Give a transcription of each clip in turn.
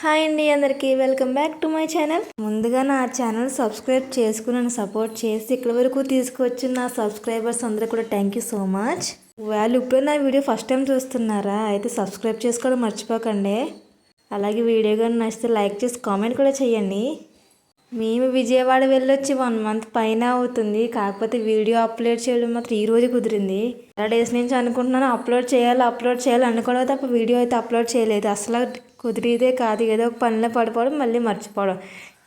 Hi అండి, అందరికీ welcome back to my channel. ముందుగా నా ఛానల్ సబ్స్క్రైబ్ చేసుకుని నన్ను సపోర్ట్ చేసి ఇక్కడ వరకు తీసుకొచ్చిన నా సబ్స్క్రైబర్స్ అందరూ కూడా థ్యాంక్ యూ సో మచ్. వాళ్ళు ఇప్పుడు నా వీడియో ఫస్ట్ టైం చూస్తున్నారా అయితే సబ్స్క్రైబ్ చేసుకోవడం మర్చిపోకండి. అలాగే వీడియో కానీ నచ్చితే లైక్ చేసి కామెంట్ కూడా చేయండి. మేము విజయవాడ వెళ్ళొచ్చి 1 మంత్ పైన అవుతుంది. కాకపోతే వీడియో అప్లోడ్ చేయడం మాత్రం ఈరోజు కుదిరింది. చాలా డేస్ నుంచి అనుకుంటున్నాను అప్లోడ్ చేయాలి అనుకోవడం తప్ప వీడియో అయితే అప్లోడ్ చేయలేదు. అసలు కుదిరిదే కాదు, ఏదో ఒక పనిలో పడిపోవడం మళ్ళీ మర్చిపోవడం.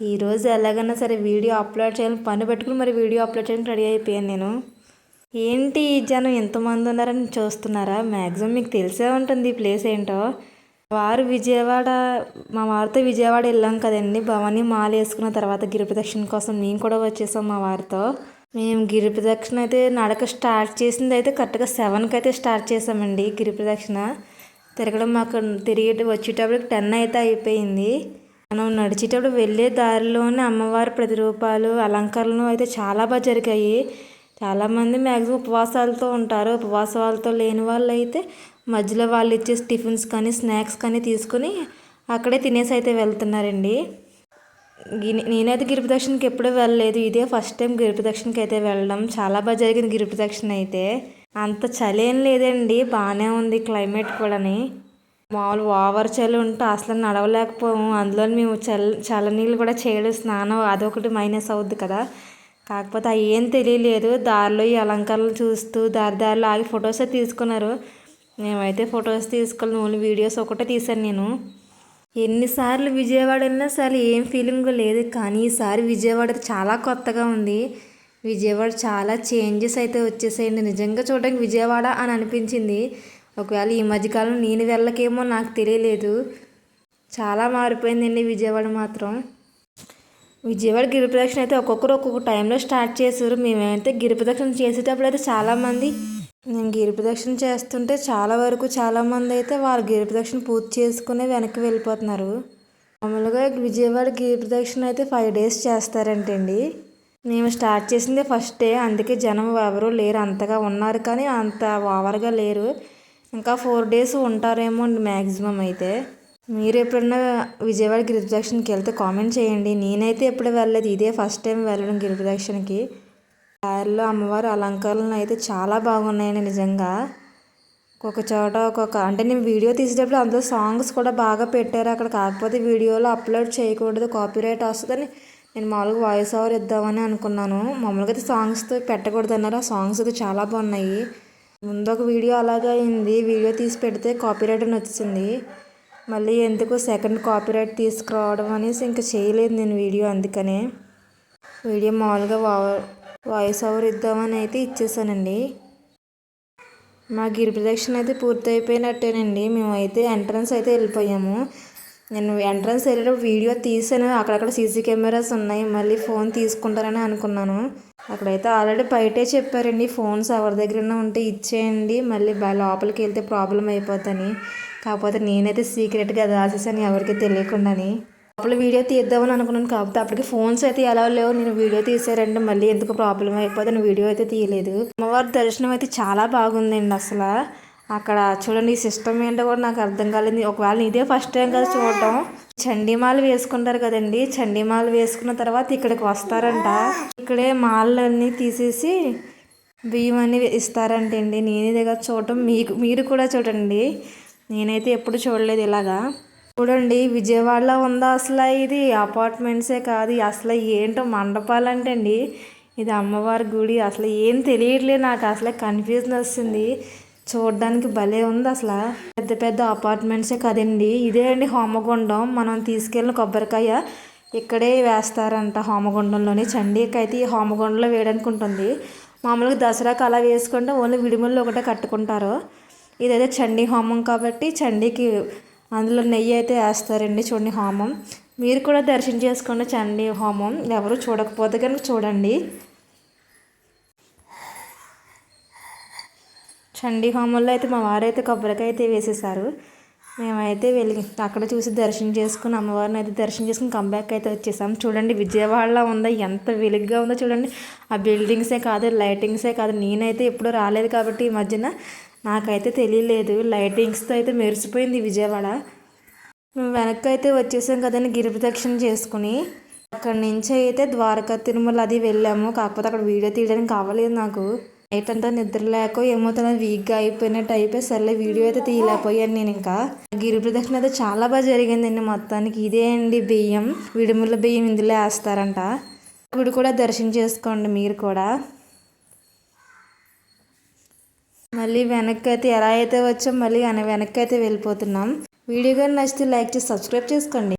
ఈరోజు ఎలాగైనా సరే వీడియో అప్లోడ్ చేయాలని పని పెట్టుకుని మరి వీడియో అప్లోడ్ చేయడానికి రెడీ అయిపోయాను నేను. ఏంటి ఈ జనం ఎంతమంది ఉన్నారని చూస్తున్నారా? మ్యాక్సిమం మీకు తెలిసే ఉంటుంది ఈ ప్లేస్ ఏంటో. మా వారితో విజయవాడ వెళ్ళాం కదండి. భవానీ మాల వేసుకున్న తర్వాత గిరి ప్రదక్షిణ కోసం మేము కూడా వచ్చేసాం మా వారితో. మేము గిరి ప్రదక్షిణ అయితే నడక స్టార్ట్ చేసింది అయితే కరెక్ట్గా 7కి అయితే స్టార్ట్ చేసామండి. గిరి ప్రదక్షిణ తిరగడం మాకు వచ్చేటప్పటికి 10 అయితే అయిపోయింది. మనం నడిచేటప్పుడు వెళ్ళే దారిలోనే అమ్మవారి ప్రతిరూపాలు అలంకరణలు అయితే చాలా బాగా జరిగాయి. చాలామంది మ్యాక్సిమం ఉపవాసాలతో ఉంటారు. ఉపవాసాలతో లేని వాళ్ళు అయితే మధ్యలో వాళ్ళు ఇచ్చే టిఫిన్స్ కానీ స్నాక్స్ కానీ తీసుకొని అక్కడే తినేసి అయితే వెళ్తున్నారండి. నేనైతే గిరి ప్రదక్షిణకి ఎప్పుడూ వెళ్ళలేదు, ఇదే ఫస్ట్ టైం గిరి ప్రదక్షిణకి అయితే వెళ్ళడం. చాలా బాగా జరిగింది గిరి ప్రదక్షిణ అయితే. అంత చలి ఏం లేదండి, బాగానే ఉంది క్లైమేట్ కూడాని. మామూలు ఓవర్ చలి ఉంటే అసలు నడవలేకపోయాము. అందులో మేము చల్లనీళ్ళు కూడా చేయడం స్నానం అదొకటి మైనస్ అవుద్ది కదా. కాకపోతే అవి ఏం తెలియలేదు. దారిలో ఈ అలంకరణలు చూస్తూ దారిలో ఆగి ఫొటోస్ తీసుకున్నారు. మేమైతే ఫొటోస్ తీసుకోవాలి, ఓన్లీ వీడియోస్ ఒకటే తీశాను నేను. ఎన్నిసార్లు విజయవాడ వెళ్ళినా సరే ఏం ఫీలింగ్ లేదు, కానీ ఈసారి విజయవాడ చాలా కొత్తగా ఉంది. విజయవాడ చాలా చేంజెస్ అయితే వచ్చేసాయండి. నిజంగా చూడడానికి విజయవాడ అని అనిపించింది. ఒకవేళ ఈ మధ్యకాలం నేను వెళ్ళకేమో నాకు తెలియలేదు, చాలా మారిపోయిందండి విజయవాడ మాత్రం. విజయవాడ గిరి ప్రదక్షిణ అయితే ఒక్కొక్కరు ఒక్కొక్క టైంలో స్టార్ట్ చేశారు. మేమైతే గిరి ప్రదక్షిణ చేసేటప్పుడు అయితే చాలామంది నేను గిరి ప్రదక్షిణ చేస్తుంటే చాలామంది అయితే వారు గిరి ప్రదక్షిణ పూర్తి చేసుకుని వెనక్కి వెళ్ళిపోతున్నారు. మామూలుగా విజయవాడ గిరి ప్రదక్షిణ అయితే 5 days చేస్తారంటండి. మేము స్టార్ట్ చేసిందే ఫస్ట్ డే, అందుకే జనం ఎవరు లేరు. అంతగా ఉన్నారు కానీ అంత ఓవర్గా లేరు. ఇంకా 4 days ఉంటారేమో మ్యాక్సిమం అయితే. మీరు ఎప్పుడన్నా విజయవాడ గిరి ప్రదక్షిణకి వెళ్తే కామెంట్ చేయండి. నేనైతే ఎప్పుడు వెళ్ళలేదు, ఇదే ఫస్ట్ టైం వెళ్ళడం గిరి ప్రదక్షిణకి. దారిలో అమ్మవారి అలంకరణలు అయితే చాలా బాగున్నాయండి నిజంగా. ఒక్కొక్క చోట అంటే నేను వీడియో తీసేటప్పుడు అందులో సాంగ్స్ కూడా బాగా పెట్టారు అక్కడ. కాకపోతే వీడియోలో అప్లోడ్ చేయకూడదు, కాపీరైట్ వస్తుందని నేను మామూలుగా వాయిస్ ఓవర్ ఇద్దామని అనుకున్నాను. మామూలుగా అయితే సాంగ్స్తో పెట్టకూడదు అన్నారు. ఆ సాంగ్స్ అయితే చాలా బాగున్నాయి. ముందు ఒక వీడియో అలాగే అయింది, వీడియో తీసి పెడితే కాపీరైట్ అని వచ్చింది. మళ్ళీ ఎందుకు సెకండ్ కాపీరైట్ తీసుకురావడం అనేసి ఇంకా చేయలేదు నేను వీడియో. అందుకనే వీడియో మామూలుగా వాయిస్ ఓవర్ ఇద్దామని అయితే ఇచ్చేసానండి. మా గిరి ప్రదక్షిణ అయితే పూర్తి అయిపోయినట్టేనండి. మేమైతే ఎంట్రన్స్ అయితే వెళ్ళిపోయాము. నేను ఎంట్రన్స్ వెళ్ళేటప్పుడు వీడియో తీసాను, అక్కడక్కడ సీసీ కెమెరాస్ ఉన్నాయి, మళ్ళీ ఫోన్ తీసుకుంటారని అనుకున్నాను. అక్కడైతే ఆల్రెడీ బయటే చెప్పారండి, ఫోన్స్ ఎవరి దగ్గరైనా ఉంటే ఇచ్చేయండి, మళ్ళీ లోపలికి వెళ్తే ప్రాబ్లం అయిపోతుంది. కాకపోతే నేనైతే సీక్రెట్గా దాచేసాను ఎవరికి తెలియకుండాని. లోపల వీడియో తీద్దామని అనుకున్నాను, కాకపోతే అప్పటికి ఫోన్స్ అయితే ఎలా లేవు. నేను వీడియో తీసారండి, మళ్ళీ ఎందుకు ప్రాబ్లం అయిపోతే నేను వీడియో అయితే తీయలేదు. అమ్మవారి దర్శనం అయితే చాలా బాగుందండి. అసలు అక్కడ చూడండి, ఈ సిస్టమ్ ఏంటో కూడా నాకు అర్థం కాలేదు. ఒకవేళ ఇదే ఫస్ట్ టైం కదా చూడటం. చండీమాల వేసుకుంటారు కదండి, చండీమాల వేసుకున్న తర్వాత ఇక్కడికి వస్తారంట. ఇక్కడే మాలన్నీ తీసేసి బియ్యం అన్నీ ఇస్తారంటండి. నేను ఇదే కదా చూడటం, మీరు కూడా చూడండి. నేనైతే ఎప్పుడు చూడలేదు ఇలాగా. చూడండి విజయవాడలో ఉందా అసలు, ఇది అపార్ట్మెంట్సే కాదు అసలు, ఏంటో మండపాలంటే అండి. ఇది అమ్మవారి గుడి, అసలు ఏం తెలియట్లేదు నాకు, అసలు కన్ఫ్యూజన్ వస్తుంది. చూడడానికి భలే ఉంది అసలు. పెద్ద పెద్ద అపార్ట్మెంట్సే కదండి. ఇదే అండి హోమగుండం. మనం తీసుకెళ్ళిన కొబ్బరికాయ ఇక్కడే వేస్తారంట హోమగుండంలోని. చండీకి అయితే ఈ హోమగుండంలో వేయడానికి ఉంటుంది. మామూలుగా దసరాకి అలా వేసుకుంటే ఓన్లీ విడిముళ్ళు ఒకటే కట్టుకుంటారు. ఇదైతే చండీ హోమం కాబట్టి చండీకి అందులో నెయ్యి అయితే వేస్తారండి. చూడండి హోమం, మీరు కూడా దర్శనం చేసుకోండి చండీ హోమం. ఎవరు చూడకపోతే కనుక చూడండి. చండీ హోమంలో అయితే మా వారైతే కొబ్బరికాయ అయితే వేసేసారు. మేమైతే వెళ్ళి అక్కడ చూసి దర్శనం చేసుకుని అమ్మవారిని అయితే దర్శనం చేసుకుని కంబ్యాక్ అయితే వచ్చేసాం. చూడండి విజయవాడలో ఉందో ఎంత వెలుగుగా ఉందో చూడండి. ఆ బిల్డింగ్సే కాదు, లైటింగ్సే కాదు. నేనైతే ఎప్పుడూ రాలేదు కాబట్టి ఈ మధ్యన నాకైతే తెలియలేదు. లైటింగ్స్తో అయితే మెరిసిపోయింది విజయవాడ. మేము వెనక్కి అయితే వచ్చేసాం కదండి గిరి ప్రదక్షిణ చేసుకుని. అక్కడి నుంచి అయితే ద్వారకా తిరుమల అది వెళ్ళాము. కాకపోతే అక్కడ వీడియో తీయడానికి కావలేదు నాకు. నైట్ అంతా నిద్ర లేక ఏమో తన వీక్గా అయిపోయినట్టు అయిపోయి సర్లే వీడియో అయితే తీయలేకపోయాను నేను. ఇంకా గిరి ప్రదక్షిణ అయితే చాలా బాగా జరిగిందండి మొత్తానికి. ఇదే అండి బియ్యం, విడుముల బియ్యం ఇందులో వేస్తారంట. గుడి కూడా దర్శనం చేసుకోండి మీరు కూడా. మళ్ళీ వెనక్కి అయితే ఎలా అయితే వచ్చాం మళ్ళీ వెనక్కి అయితే వెళ్ళిపోతున్నాం. వీడియో కానీ నచ్చితే లైక్ చేసి సబ్స్క్రైబ్ చేసుకోండి.